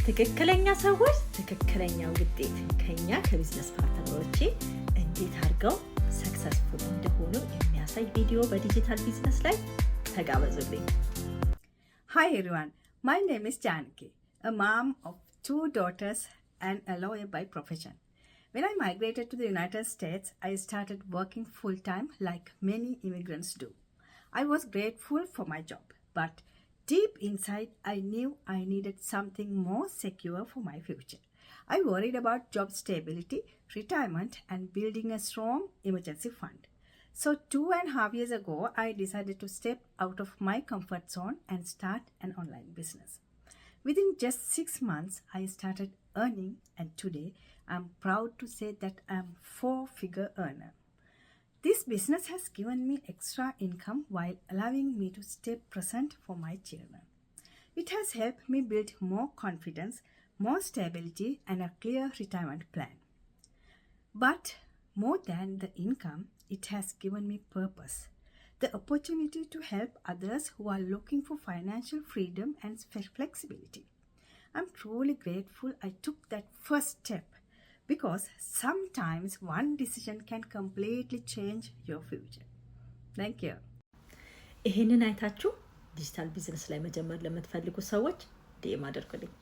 ትክክለኛ ሰዎች ትክክለኛ ውጤት ከኛ ከቢዝነስ ፓርትነሮቼ እንዴት አድርገው ሰክሰስፉል እንደሆኑ የሚያሳይ ቪዲዮ በዲጂታል ቢዝነስ ላይ ተጋበዙልኝ። Hi everyone, my name is Janaki, a mom of 2 daughters and a lawyer by profession. When I migrated to the United States, I started working full-time like many immigrants do. I was grateful for my job, but deep inside, I knew I needed something more secure for my future. I worried about job stability, retirement, and building a strong emergency fund. So 2.5 years ago, I decided to step out of my comfort zone and start an online business. Within just 6 months, I started earning, and today I'm proud to say that I'm a 4-figure earner. This business has given me extra income while allowing me to stay present for my children. It has helped me build more confidence, more stability, and a clear retirement plan. But more than the income, it has given me purpose. The opportunity to help others who are looking for financial freedom and flexibility. I'm truly grateful I took that first step because sometimes one decision can completely change your future. Thank you. ይሄንን አይታችሁ ዲጂታል ቢዝነስ ላይ መጀመር ለምትፈልጉ ሰዎች ዲኤም አድርጉልኝ።